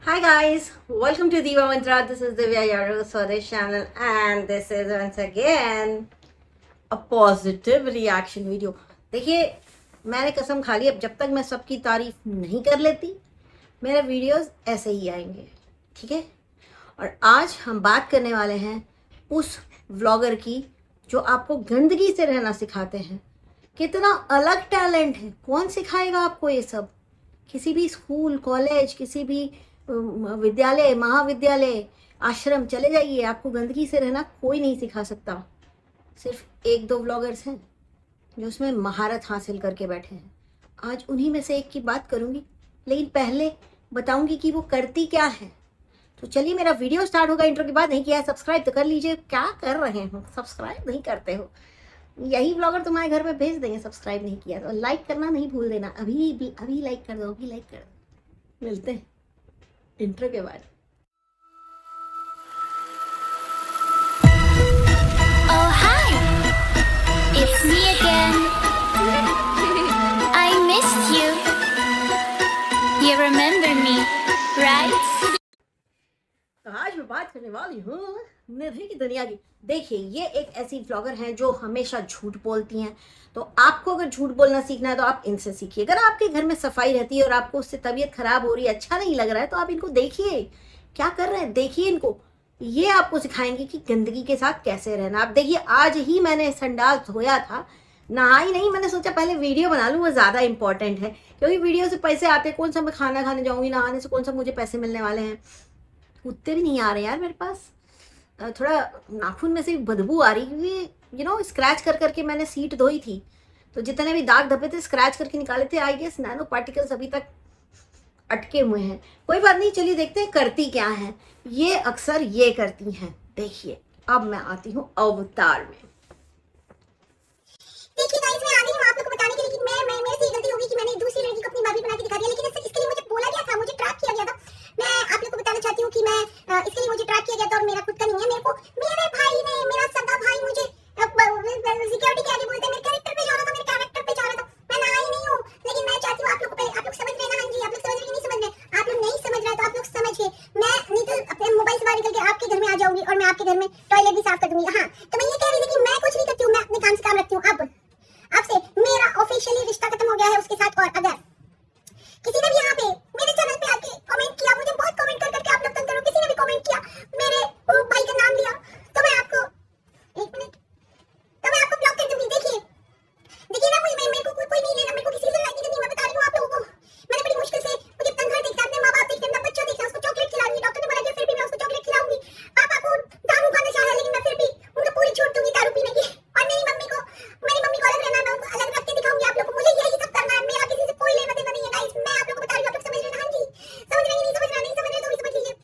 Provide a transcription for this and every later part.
Hi guys, welcome to Diva Mantra. This is Divya, your host for this channel, and this is once again a positive reaction video. देखिए, मैंने कसम खा ली, अब जब तक मैं सबकी तारीफ नहीं कर लेती मेरे वीडियोस ऐसे ही आएंगे, ठीक है। और आज हम बात करने वाले हैं उस व्लॉगर की जो आपको गंदगी से रहना सिखाते हैं। कितना अलग टैलेंट है, कौन सिखाएगा आपको ये सब। किसी भी स्कूल, कॉलेज, किसी भी विद्यालय, महाविद्यालय, आश्रम चले जाइए, आपको गंदगी से रहना कोई नहीं सिखा सकता। सिर्फ एक दो व्लॉगर्स हैं जो उसमें महारत हासिल करके बैठे हैं। आज उन्हीं में से एक की बात करूंगी, लेकिन पहले बताऊंगी कि वो करती क्या है। तो चलिए, मेरा वीडियो स्टार्ट होगा। इंट्रो के बाद नहीं किया है सब्सक्राइब तो कर लीजिए। क्या कर रहे हो, सब्सक्राइब नहीं करते हो? यही ब्लॉगर तुम्हारे घर में भेज देंगे सब्सक्राइब नहीं किया तो। लाइक करना नहीं भूल देना, अभी लाइक कर दो, अभी लाइक कर दो। मिलते हैं इंट्रो के बाद। Oh hi, it's me again. I missed you. You remember me, right? तो आज मैं बात करने वाली हूँ निधि की दुनिया की। देखिए, ये एक ऐसी व्लॉगर हैं जो हमेशा झूठ बोलती हैं। तो आपको अगर झूठ बोलना सीखना है तो आप इनसे सीखिए। अगर आपके घर में सफाई रहती है और आपको उससे तबीयत खराब हो रही है, अच्छा नहीं लग रहा है, तो आप इनको देखिए क्या कर रहे हैं, देखिए इनको। ये आपको सिखाएंगे कि गंदगी के साथ कैसे रहना। आप देखिए, आज ही मैंने संडास धोया था, नहाई नहीं। मैंने सोचा पहले वीडियो बना लूँ, वो ज़्यादा इंपॉर्टेंट है, क्योंकि वीडियो से पैसे आते हैं। कौन सा मैं खाना खाने जाऊँगी, नहाने से कौन सा मुझे पैसे मिलने वाले हैं। कुत्ते भी नहीं आ रहे यार मेरे पास। थोड़ा नाखून में से बदबू आ रही, क्योंकि स्क्रैच कर करके मैंने सीट धोई थी, तो जितने भी दाग धब्बे थे स्क्रैच करके निकाले थे। आई गेस नैनो पार्टिकल्स अभी तक अटके हुए हैं। कोई बात नहीं, चलिए देखते हैं करती क्या है। ये अक्सर ये करती हैं। देखिए, अब मैं आती हूँ अवतार में। देखिए गाइस, मैं आ गई हूं आप लोगों को बताने के लिए कि मैं मेरे से ये गलती होगी कि मैंने दूसरी लड़की को अपनी बार्बी बना के दिखा दिया। लेकिन इसके लिए मुझे बोला गया था, मुझे ट्रैक किया गया था। मैं आप लोगों को बताना चाहती हूँ कि मैं इसके लिए मुझे ट्रैक किया गया था और मेरा खुद का नहीं है। मेरे को मेरे भाई ने, मेरा सगा भाई मुझे सिक्योरिटी के आगे बोलते हैं मेरे कैरेक्टर पे जा रहा था, मेरे कैरेक्टर पे जा रहा था। मैं नहा ही नहीं हूँ, लेकिन मैं चाहती हूँ आप लोग पहले आप लोग समझ रहे हैं ना। हाँ जी, आप लोग समझ रहे हैं कि नहीं समझ रहे? आप लोग नहीं समझ रहे तो आप लोग समझिए। मैं नहीं तो अपने मोबाइल से बाहर निकल के आपके घर में आ जाऊंगी और मैं आपके घर में टॉयलेट भी साफ कर दूंगी। हाँ, तो मैं ये कह रही थी कि मैं कुछ नहीं करती हूँ, मैं अपने काम से काम रखती हूँ। अब आपसे मेरा ऑफिशियली रिश्ता खत्म हो गया है उसके साथ। और अगर किसी ने भी यहाँ पे मेरे चैनल पे आके कमेंट किया, मुझे बहुत कमेंट कर करके आप लोग तंग करो, किसी ने भी कमेंट किया, मेरे भाई का नाम लिया, तो मैं आपको एक मिनट तो मैं आपको ब्लॉक कर दूंगी। देखिए देखिए ना, मेरे को कोई नहीं लेना, मेरे को किसी से लड़ाई नहीं करनी। मैं बता रही हूँ आप लोगों को, मैंने बड़ी मुश्किल से, मुझे अपना घर देखना, अपने माँ बाप देखना, अपना बच्चा देखना, उसको चॉकलेट खिला रही है। डॉक्टर ने बोला कि फिर भी मैं उसको चॉकलेट खिलाऊंगी। पापा को दारू खाना चाह रहा है, लेकिन मैं फिर भी उनको पूरी छूट दूंगी दारू पीने की। और मेरी मम्मी को अलग रहना है, मैं उनको अलग रख के दिखाऊंगी आप लोगों को। मुझे यही सब करना है, मेरा किसी से कोई लेना देना नहीं है गाइस। मैं आप लोगों को बता रही हूँ, आप लोग समझ रहे हैं ना? हाँ जी, समझ रहे हैं? नहीं समझ रहे? नहीं समझ रहे तो भी समझ लीजिए।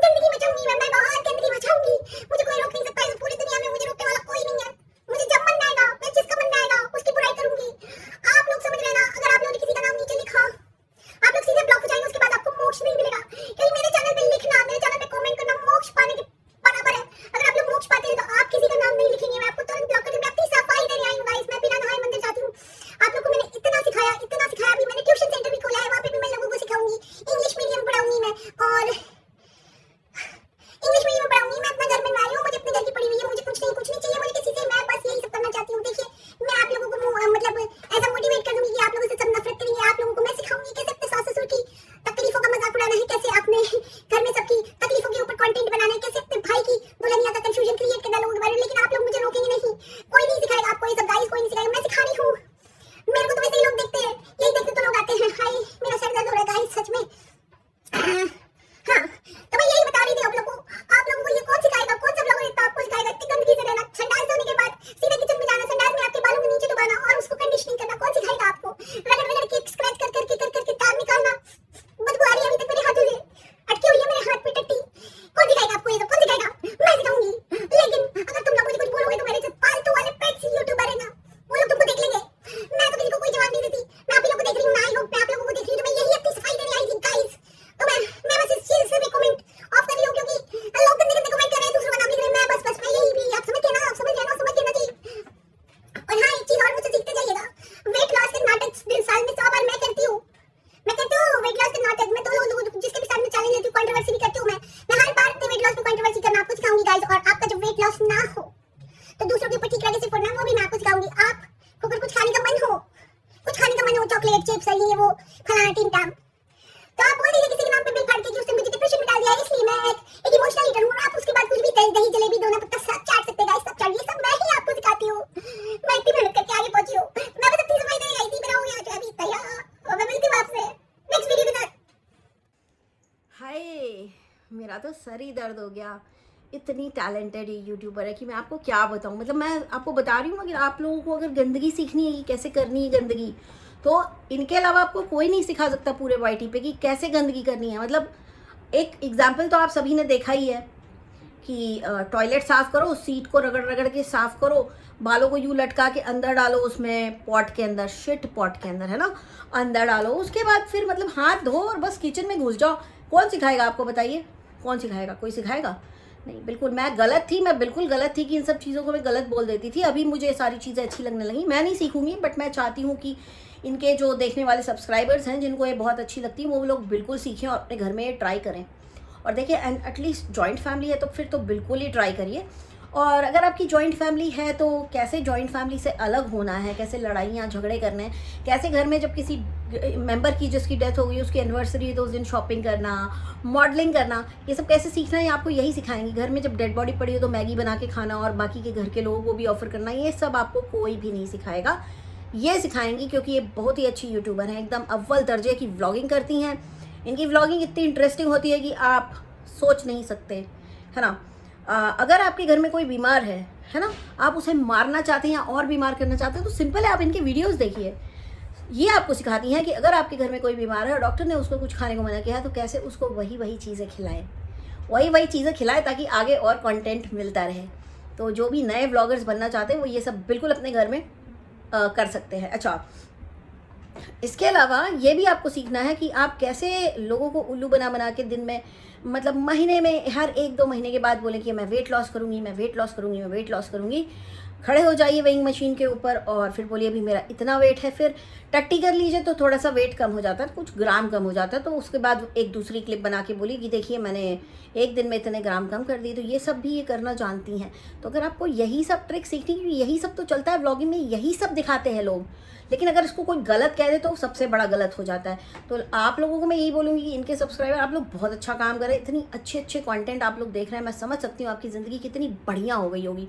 गंदगी मचाऊंगी मैं बहुत गंदगी मचाऊंगी। मुझे कोई रोक नहीं सकता है, पूरी दुनिया में मुझे रोकने वाला कोई नहीं है। मुझे जब मन आएगा, मैं जिसका मन आएगा उसकी बुराई करूंगी। आप लोग समझ रहे हैं ना? अगर आप लोगों ने किसी का नाम नीचे लिखा, आप लोग सीधे ब्लॉक हो जाएंगे। उसके बाद आपको मोक्ष नहीं मिलेगा, क्योंकि मेरे चैनल पे लिखना, मेरे चैनल पे कमेंट करना मोक्ष पाने के बराबर है। अगर आप लोग मोक्ष पाते हैं तो आप किसी का नाम नहीं लिखेंगे, मैं आपको तुरंत ब्लॉक कर दूंगी। अपनी सफाई देने आई हूं गाइस, मैं बिना नहाए मंदिर जाती हूँ। आप लोगों को मैंने इतना सिखाया, अभी मैंने ट्यूशन सेंटर भी खोला है, वहाँ पे भी मैं लोगों को सिखाऊंगी। इंग्लिश मीडियम पढ़ाऊंगी मैं, और इंग्लिश मीडियम में पढ़ाऊंगी। मैं अपना घर बनवा रही हूँ, मुझे अपने घर की पड़ी हुई है, मुझे कुछ नहीं चाहिए मुझे किसी से। मैं बस यही सब करना चाहती हूँ। देखिए, मैं आप लोगों को मतलब ऐसा मोटिवेट कर दूंगी कि आप लोगों से सब नफरत करेंगे। आप लोगों को मैं सिखाऊंगी कैसे अपने सास ससुर की तकलीफों का मजाक उड़ाना है, कैसे अपने घर में सबकी तकलीफों के ऊपर कंटेंट बनाना है, कैसे अपने भाई की दुल्हनिया का कंफ्यूजन क्रिएट करना लोगों के बारे में। लेकिन आप लोग मुझे रोकेंगे नहीं, कोई नहीं सिखाएगा आपको ये सब गाइस, कोई नहीं सिखाएगा। मैं सिखा रही हूँ, मेरे को तो वैसे ही लोग देखते हैं, यही देखते तो लोग आते हैं। हाय, मेरा सर दर्द हो रहा है गाइस सच में। हाँ, तो मैं यही बता रही थी आप लोगों को ये कौन सिखाएगा, कौन सा ब्लॉगर इतना आपको सिखाएगा इतनी गंदगी से रहना। संडास धोने के बाद सीधे किचन में जाना, संडास में आपके बालों के नीचे डुबाना और उसको कंडीशनिंग करना, कौन सिखाएगा आपको? रगड़ रगड़ के स्क्रैच कर करके दाग निकालना। बदबू आ रही है अभी तक मेरे हाथों से। मेरा तो सर ही दर्द हो गया। इतनी टैलेंटेड यूट्यूबर है कि मैं आपको क्या बताऊं। मतलब मैं आपको बता रही हूँ, अगर आप लोगों को अगर गंदगी सीखनी है कि कैसे करनी है गंदगी, तो इनके अलावा आपको कोई नहीं सिखा सकता पूरे वाईटी पे कि कैसे गंदगी करनी है। मतलब एक एग्जाम्पल तो आप सभी ने देखा ही है कि टॉयलेट साफ़ करो, सीट को रगड़ रगड़ के साफ़ करो, बालों को यूँ लटका के अंदर डालो उसमें पॉट के अंदर, शिट पॉट के अंदर, है ना, अंदर डालो। उसके बाद फिर मतलब हाथ धो और बस किचन में घुस जाओ। कौन सिखाएगा आपको, बताइए कौन सिखाएगा? कोई सिखाएगा नहीं। बिल्कुल मैं गलत थी, मैं बिल्कुल गलत थी कि इन सब चीज़ों को मैं गलत बोल देती थी। अभी मुझे ये सारी चीज़ें अच्छी लगने लगी। मैं नहीं सीखूंगी, बट मैं चाहती हूँ कि इनके जो देखने वाले सब्सक्राइबर्स हैं जिनको ये बहुत अच्छी लगती है वो लोग बिल्कुल सीखें और अपने घर में ये ट्राई करें। और देखिए, एंड एटलीस्ट जॉइंट फैमिली है तो फिर तो बिल्कुल ही ट्राई करिए। और अगर आपकी जॉइंट फैमिली है तो कैसे जॉइंट फैमिली से अलग होना है, कैसे लड़ाइयाँ झगड़े करने हैं, कैसे घर में जब किसी मेंबर की जिसकी डेथ हो गई उसकी एनिवर्सरी है तो उस दिन शॉपिंग करना, मॉडलिंग करना, ये सब कैसे सीखना है आपको यही सिखाएंगे। घर में जब डेड बॉडी पड़ी हो तो मैगी बना के खाना और बाकी के घर के लोगों को भी ऑफर करना, ये सब आपको कोई भी नहीं सिखाएगा। ये सिखाएंगी क्योंकि ये बहुत ही अच्छी यूट्यूबर हैं, एकदम अव्वल दर्जे की व्लॉगिंग करती हैं। इनकी व्लॉगिंग इतनी इंटरेस्टिंग होती है कि आप सोच नहीं सकते, है ना। अगर आपके घर में कोई बीमार है ना, आप उसे मारना चाहते हैं या और बीमार करना चाहते हैं तो सिंपल है, आप इनके वीडियोस देखिए। ये आपको सिखाती हैं कि अगर आपके घर में कोई बीमार है और डॉक्टर ने उसको कुछ खाने को मना किया है तो कैसे उसको वही चीज़ें खिलाएं, वही चीज़ें खिलाएं ताकि आगे और कंटेंट मिलता रहे। तो जो भी नए व्लॉगर्स बनना चाहते हैं वो ये सब बिल्कुल अपने घर में कर सकते हैं। अच्छा, इसके अलावा ये भी आपको सीखना है कि आप कैसे लोगों को उल्लू बना बना के दिन में, मतलब महीने में हर 1-2 महीने के बाद बोले कि मैं वेट लॉस करूँगी, मैं वेट लॉस करूँगी, मैं वेट लॉस करूँगी। खड़े हो जाइए वेइंग मशीन के ऊपर और फिर बोलिए अभी मेरा इतना वेट है, फिर टट्टी कर लीजिए तो थोड़ा सा वेट कम हो जाता है, कुछ ग्राम कम हो जाता है। तो उसके बाद एक दूसरी क्लिप बना के बोलिए कि देखिए मैंने एक दिन में इतने ग्राम कम कर दिए। तो ये सब भी ये करना जानती हैं। तो अगर आपको यही सब ट्रिक सीखनी, क्योंकि यही सब तो चलता है व्लॉगिंग में, यही सब दिखाते हैं लोग, लेकिन अगर इसको कोई गलत कह दे तो सबसे बड़ा गलत हो जाता है। तो आप लोगों को मैं यही बोलूँगी कि इनके सब्सक्राइबर, आप लोग बहुत अच्छा काम कर रहे हैं, इतनी अच्छे कंटेंट आप लोग देख रहे हैं। मैं समझ सकती हूँ आपकी ज़िंदगी कितनी बढ़िया हो गई होगी।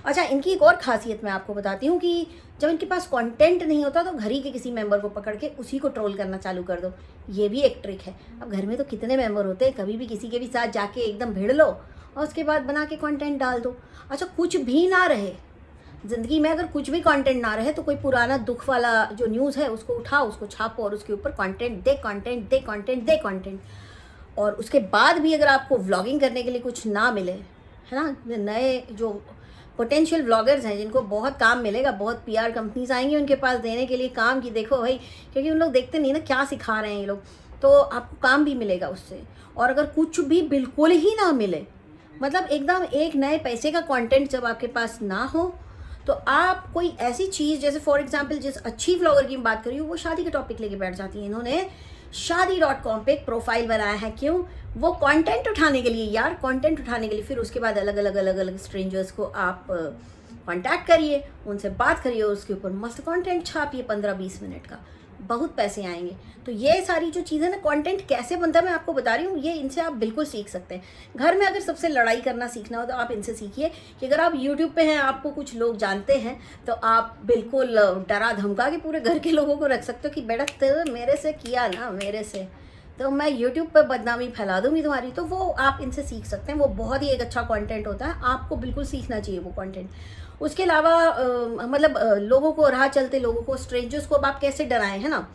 अच्छा, इनकी एक और खासियत मैं आपको बताती हूँ कि जब इनके पास कंटेंट नहीं होता तो घर ही के किसी मेंबर को पकड़ के उसी को ट्रोल करना चालू कर दो। ये भी एक ट्रिक है। अब घर में तो कितने मेंबर होते हैं, कभी भी किसी के भी साथ जाके एकदम भिड़ लो और उसके बाद बना के कंटेंट डाल दो। अच्छा, कुछ भी ना रहे ज़िंदगी में, अगर कुछ भी कंटेंट ना रहे तो कोई पुराना दुख वाला जो न्यूज़ है उसको उठाओ, उसको छापो और उसके ऊपर कंटेंट दे कंटेंट। और उसके बाद भी अगर आपको व्लॉगिंग करने के लिए कुछ ना मिले, है ना, नए जो पोटेंशियल व्लॉगर्स हैं जिनको बहुत काम मिलेगा, बहुत पीआर कंपनीज आएंगी उनके पास देने के लिए काम की देखो भाई, क्योंकि उन लोग देखते नहीं ना क्या सिखा रहे हैं ये लोग, तो आपको काम भी मिलेगा उससे। और अगर कुछ भी बिल्कुल ही ना मिले, मतलब एकदम एक नए पैसे का कंटेंट जब आपके पास ना हो, तो आप कोई ऐसी चीज़, जैसे फॉर एग्जांपल जिस अच्छी व्लॉगर की मैं बात कर रही हूँ वो शादी का टॉपिक लेके बैठ जाती है। इन्होंने शादी.com पे एक प्रोफाइल बनाया है, क्यों? वो कंटेंट उठाने के लिए यार, कंटेंट उठाने के लिए। फिर उसके बाद अलग अलग स्ट्रेंजर्स को आप कांटेक्ट करिए, उनसे बात करिए, उसके ऊपर मस्त कंटेंट छापिए 15-20 मिनट का, बहुत पैसे आएंगे। तो ये सारी जो चीज़ें ना, कंटेंट कैसे बनता है मैं आपको बता रही हूँ, ये इनसे आप बिल्कुल सीख सकते हैं। घर में अगर सबसे लड़ाई करना सीखना हो तो आप इनसे सीखिए कि अगर आप यूट्यूब पे हैं, आपको कुछ लोग जानते हैं, तो आप बिल्कुल डरा धमका के पूरे घर के लोगों को रख सकते हो कि बेटा तो मेरे से किया ना, मेरे से तो मैं यूट्यूब पर बदनामी फैला दूँगी तुम्हारी। तो वो आप इनसे सीख सकते हैं, वो बहुत ही एक अच्छा कंटेंट होता है, आपको बिल्कुल सीखना चाहिए वो कंटेंट। उसके अलावा मतलब लोगों को, राह चलते लोगों को, स्ट्रेंजर्स को अब आप कैसे डराएं, है ना।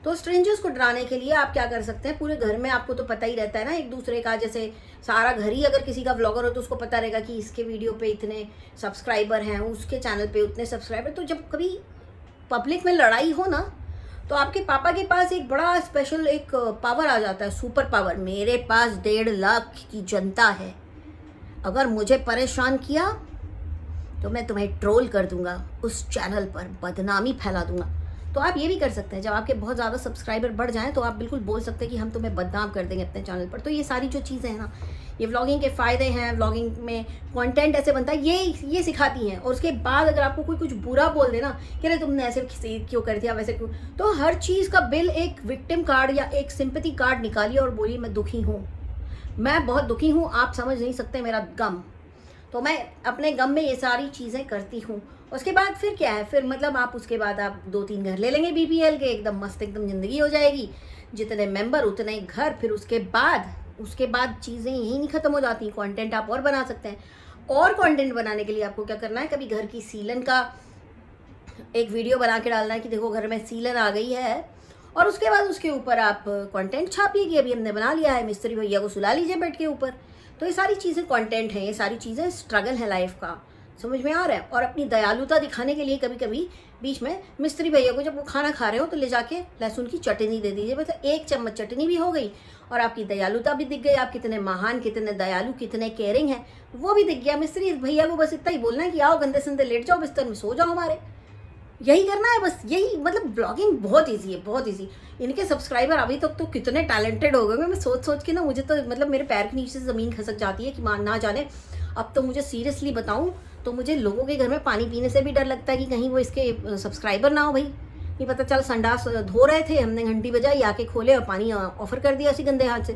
तो स्ट्रेंजर्स को डराने के लिए आप क्या कर सकते हैं, पूरे घर में आपको तो पता ही रहता है ना एक दूसरे का, जैसे सारा घर ही अगर किसी का व्लॉगर हो तो उसको पता रहेगा कि इसके वीडियो पे इतने सब्सक्राइबर हैं, उसके चैनल पे उतने सब्सक्राइबर। तो जब कभी पब्लिक में लड़ाई हो ना, तो आपके पापा के पास एक बड़ा स्पेशल एक पावर आ जाता है, सुपर पावर। मेरे पास 1.5 लाख की जनता है, अगर मुझे परेशान किया तो मैं तुम्हें ट्रोल कर दूंगा, उस चैनल पर बदनामी फैला दूंगा। तो आप ये भी कर सकते हैं, जब आपके बहुत ज़्यादा सब्सक्राइबर बढ़ जाएं तो आप बिल्कुल बोल सकते हैं कि हम तुम्हें बदनाम कर देंगे अपने चैनल पर। तो ये सारी जो चीज़ें हैं ना, ये व्लॉगिंग के फ़ायदे हैं, व्लॉगिंग में कंटेंट ऐसे बनता है, ये सिखाती हैं। और उसके बाद अगर आपको कोई कुछ बुरा बोल देना कि अरे तुमने ऐसे क्यों कर दिया, वैसे क्यों, तो हर चीज़ का बिल एक विक्टिम कार्ड या एक सिंपैथी कार्ड निकालिए और बोलिए मैं दुखी हूँ, मैं बहुत दुखी हूँ, आप समझ नहीं सकते मेरा गम। तो मैं अपने गम में ये सारी चीज़ें करती हूँ। उसके बाद फिर क्या है, फिर मतलब आप उसके बाद आप 2-3 घर ले लेंगे BPL के, एकदम मस्त एकदम ज़िंदगी हो जाएगी, जितने मेंबर उतने घर। फिर उसके बाद उसके बाद चीज़ें यही नहीं ख़त्म हो जाती, कंटेंट आप और बना सकते हैं। और कंटेंट बनाने के लिए आपको क्या करना है, कभी घर की सीलन का एक वीडियो बना के डालना है कि देखो घर में सीलन आ गई है, और उसके बाद उसके ऊपर आप कंटेंट छापिए कि अभी हमने बना लिया है, मिस्त्री भैया को सुला लीजिए बेड के ऊपर। तो ये सारी चीज़ें कंटेंट हैं, ये सारी चीज़ें स्ट्रगल है लाइफ का, समझ में आ रहा है। और अपनी दयालुता दिखाने के लिए कभी कभी बीच में मिस्त्री भैया को जब वो खाना खा रहे हो तो ले जाके लहसुन की चटनी दे दीजिए, मतलब 1 चम्मच चटनी भी हो गई और आपकी दयालुता भी दिख गई, आप कितने महान, कितने दयालु, कितने केयरिंग हैं वो भी दिख गया। मिस्त्री भैया को बस इतना ही बोलना है कि आओ गंदे संदे लेट जाओ बिस्तर में, सो जाओ हमारे, यही करना है बस। यही मतलब ब्लॉगिंग बहुत ईजी है, बहुत ईजी। इनके सब्सक्राइबर अभी तक तो कितने टैलेंटेड हो गए, मैं सोच सोच के ना मुझे तो मतलब मेरे पैर के नीचे से ज़मीन खसक जाती है कि ना जाने। अब तो मुझे सीरियसली बताऊं तो मुझे लोगों के घर में पानी पीने से भी डर लगता है कि कहीं वो इसके सब्सक्राइबर ना हो भाई। नहीं पता चल संडास धो रहे थे, हमने घंटी बजाई, आके खोले और पानी ऑफर कर दिया उसी गंदे हाथ से।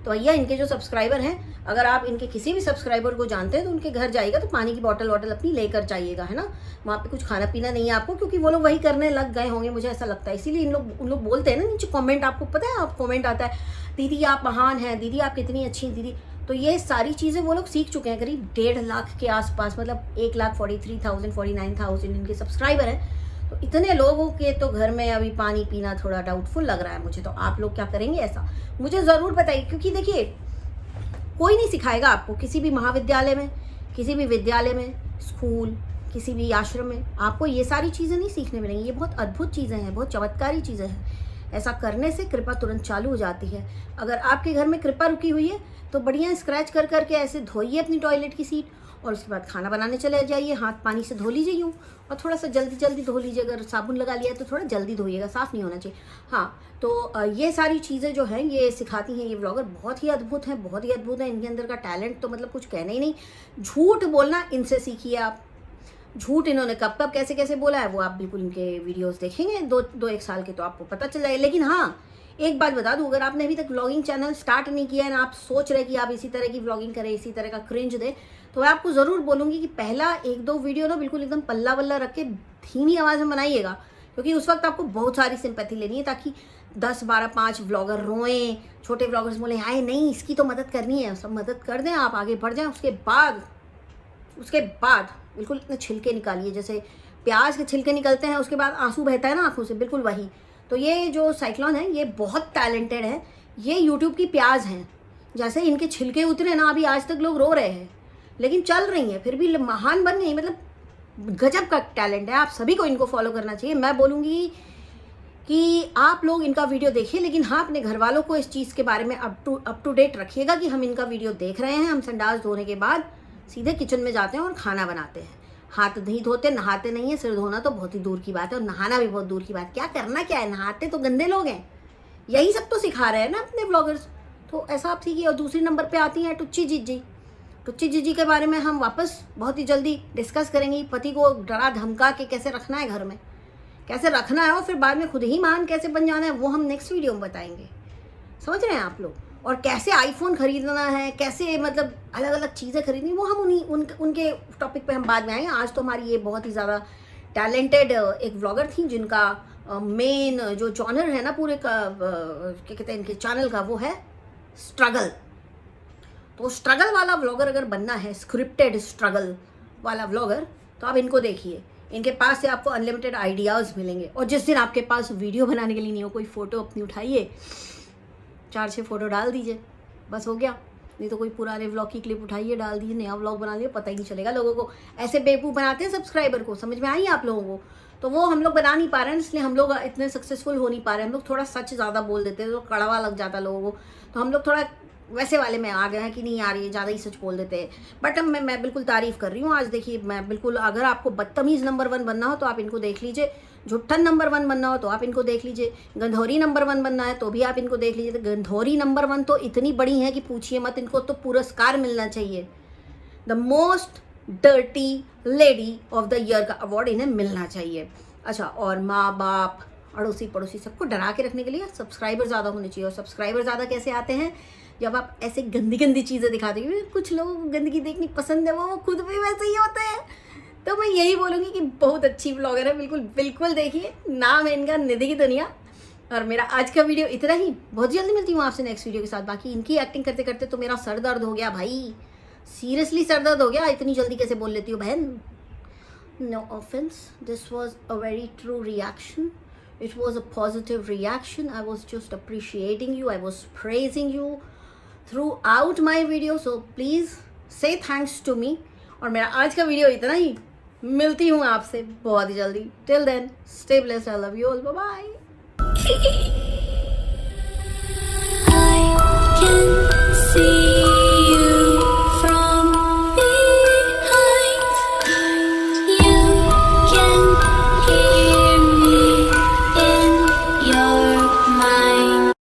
तो भैया इनके जो सब्सक्राइबर हैं, अगर आप इनके किसी भी सब्सक्राइबर को जानते हैं तो उनके घर जाइएगा तो पानी की बॉटल अपनी लेकर जाइएगा, है ना। वहाँ पे कुछ खाना पीना नहीं है आपको, क्योंकि वो लोग वही करने लग गए होंगे, मुझे ऐसा लगता है। इसीलिए उन लोग बोलते हैं ना नीचे कमेंट, आपको पता है, आप कमेंट आता है दीदी आप महान हैं, दीदी आप कितनी अच्छी हैं दीदी। तो ये सारी चीज़ें वो लोग सीख चुके हैं। करीब 1.5 लाख के आसपास, मतलब 1,43,000 49,000 इनके सब्सक्राइबर हैं। तो इतने लोगों के तो घर में अभी पानी पीना थोड़ा डाउटफुल लग रहा है मुझे। तो आप लोग क्या करेंगे ऐसा मुझे ज़रूर बताइए, क्योंकि देखिए कोई नहीं सिखाएगा आपको, किसी भी महाविद्यालय में, किसी भी विद्यालय में, स्कूल, किसी भी आश्रम में आपको ये सारी चीज़ें नहीं सीखने मिलेंगी। ये बहुत अद्भुत चीज़ें हैं, बहुत चमत्कारी चीज़ें हैं। ऐसा करने से कृपा तुरंत चालू हो जाती है। अगर आपके घर में कृपा रुकी हुई है तो बढ़िया स्क्रैच कर करके ऐसे धोइए अपनी टॉयलेट की सीट, और उसके बाद खाना बनाने चले जाइए, हाथ पानी से धो लीजिए यूँ, और थोड़ा सा जल्दी धो लीजिए। अगर साबुन लगा लिया है तो थोड़ा जल्दी धोइएगा, साफ़ नहीं होना चाहिए। हाँ, तो ये सारी चीज़ें जो हैं ये सिखाती हैं ये व्लॉगर, बहुत ही अद्भुत हैं, बहुत ही अद्भुत हैं। इनके अंदर का टैलेंट तो मतलब कुछ कहना ही नहीं। झूठ बोलना इनसे सीखिए आप। झूठ इन्होंने कब कैसे कैसे बोला है वो आप बिल्कुल इनके वीडियोस देखेंगे 2-1 साल के, तो आपको पता चल जाएगा। लेकिन हाँ, एक बात बता दूं, अगर आपने अभी तक व्लॉगिंग चैनल स्टार्ट नहीं किया है ना, आप सोच रहे कि आप इसी तरह की व्लॉगिंग करें, इसी तरह का क्रिंज दें, तो मैं आपको ज़रूर बोलूँगी कि पहला 1-2 वीडियो ना बिल्कुल एकदम पल्ला वल्ला रख के धीमी आवाज़ में बनाइएगा, क्योंकि उस वक्त आपको बहुत सारी सिंपैथी लेनी है, ताकि 10-12-5 व्लॉगर रोएं, छोटे व्लॉगर्स बोले हाय नहीं इसकी तो मदद करनी है, सब मदद कर दें, आप आगे बढ़ जाएं। उसके बाद बिल्कुल इतने छिलके निकालिए, जैसे प्याज के छिलके निकलते हैं उसके बाद आंसू बहता है ना आंखों से, बिल्कुल वही। तो ये जो साइक्लोन है ये बहुत टैलेंटेड है, ये यूट्यूब की प्याज हैं। जैसे इनके छिलके उतरे ना, अभी आज तक लोग रो रहे हैं लेकिन चल रही हैं, फिर भी महान बन गई। मतलब गजब का टैलेंट है, आप सभी को इनको फॉलो करना चाहिए। मैं बोलूँगी कि आप लोग इनका वीडियो देखिए, लेकिन हाँ अपने घर वालों को इस चीज़ के बारे में अप टू डेट रखिएगा कि हम इनका वीडियो देख रहे हैं। हम संडास धोने के बाद सीधे किचन में जाते हैं और खाना बनाते हैं, हाथ नहीं धोते, नहाते नहीं है। सिर धोना तो बहुत ही दूर की बात है, और नहाना भी बहुत दूर की बात। क्या करना क्या है, नहाते तो गंदे लोग हैं, यही सब तो सिखा रहे हैं ना अपने ब्लॉगर्स। तो ऐसा आप सीखिए। और दूसरी नंबर पे आती हैं टुच्ची जीजी। टुच्ची जीजी के बारे में हम वापस बहुत ही जल्दी डिस्कस करेंगे। पति को डरा धमका के कैसे रखना है घर में, कैसे रखना है, और फिर बाद में खुद ही मान कैसे बन जाना है, वो हम नेक्स्ट वीडियो में बताएंगे। समझ रहे हैं आप लोग। और कैसे आईफोन खरीदना है, कैसे मतलब अलग अलग चीज़ें खरीदनी, वो हम उनके टॉपिक पे हम बाद में आएंगे। आज तो हमारी ये बहुत ही ज़्यादा टैलेंटेड एक व्लॉगर थी, जिनका मेन जो जॉनर है ना पूरे का क्या कहते हैं इनके चैनल का, वो है स्ट्रगल। तो स्ट्रगल वाला व्लॉगर अगर बनना है, स्क्रिप्टेड स्ट्रगल वाला व्लॉगर, तो आप इनको देखिए। इनके पास से आपको अनलिमिटेड आइडियाज़ मिलेंगे। और जिस दिन आपके पास वीडियो बनाने के लिए नहीं हो, कोई फ़ोटो अपनी उठाइए, 4-6 फोटो डाल दीजिए, बस हो गया। नहीं तो कोई पुराने व्लॉग की क्लिप उठाइए, डाल दीजिए, नया व्लॉग बना लीजिए, पता ही नहीं चलेगा लोगों को। ऐसे बेवकूफ़ बनाते हैं सब्सक्राइबर को, समझ में आई आप लोगों को। तो वो हम लोग बना नहीं पा रहे हैं, इसलिए हम लोग इतने सक्सेसफुल हो नहीं पा रहे हैं। हम लोग थोड़ा सच ज़्यादा बोल देते हैं तो कड़वा लग जाता है लोगों को, तो हम लोग थोड़ा वैसे वाले में आ गए हैं कि नहीं यार ये ज़्यादा ही सच बोल देते हैं। बट अब मैं बिल्कुल तारीफ़ कर रही हूँ आज। देखिए मैं बिल्कुल, अगर आपको बदतमीज़ नंबर 1 बनना हो तो आप इनको देख लीजिए, झुट्ठन नंबर 1 बनना हो तो आप इनको देख लीजिए, गंधौरी नंबर 1 बनना है तो भी आप इनको देख लीजिए। तो गंधौरी नंबर 1 तो इतनी बड़ी है कि पूछिए मत, इनको तो पुरस्कार मिलना चाहिए। The most dirty lady of the year का अवार्ड इन्हें मिलना चाहिए। अच्छा, और माँ बाप, अड़ोसी पड़ोसी, सबको डरा के रखने के लिए सब्सक्राइबर ज़्यादा होने चाहिए। और सब्सक्राइबर ज़्यादा कैसे आते हैं, जब आप ऐसे गंदी गंदी चीज़ें दिखाते हैं। कुछ लोगों को गंदगी देखनी पसंद है, वो खुद भी वैसे ही होते हैं। तो मैं यही बोलूँगी कि बहुत अच्छी ब्लॉगर है, बिल्कुल बिल्कुल देखिए। नाम है इनका निधि की दुनिया, और मेरा आज का वीडियो इतना ही। बहुत जल्दी मिलती हूँ आपसे नेक्स्ट वीडियो के साथ। बाकी इनकी एक्टिंग करते करते तो मेरा सर दर्द हो गया भाई, सीरियसली सर दर्द हो गया। इतनी जल्दी कैसे बोल लेती हूँ बहन। No offence, this was a very true reaction. It was a positive reaction. I was just appreciating you. I was praising you throughout my video. So please say thanks to me. और मेरा आज का video इतना ही। मिलती हूँ आपसे बहुत ही जल्दी। Till then, stay blessed. I love you all. Bye bye. I can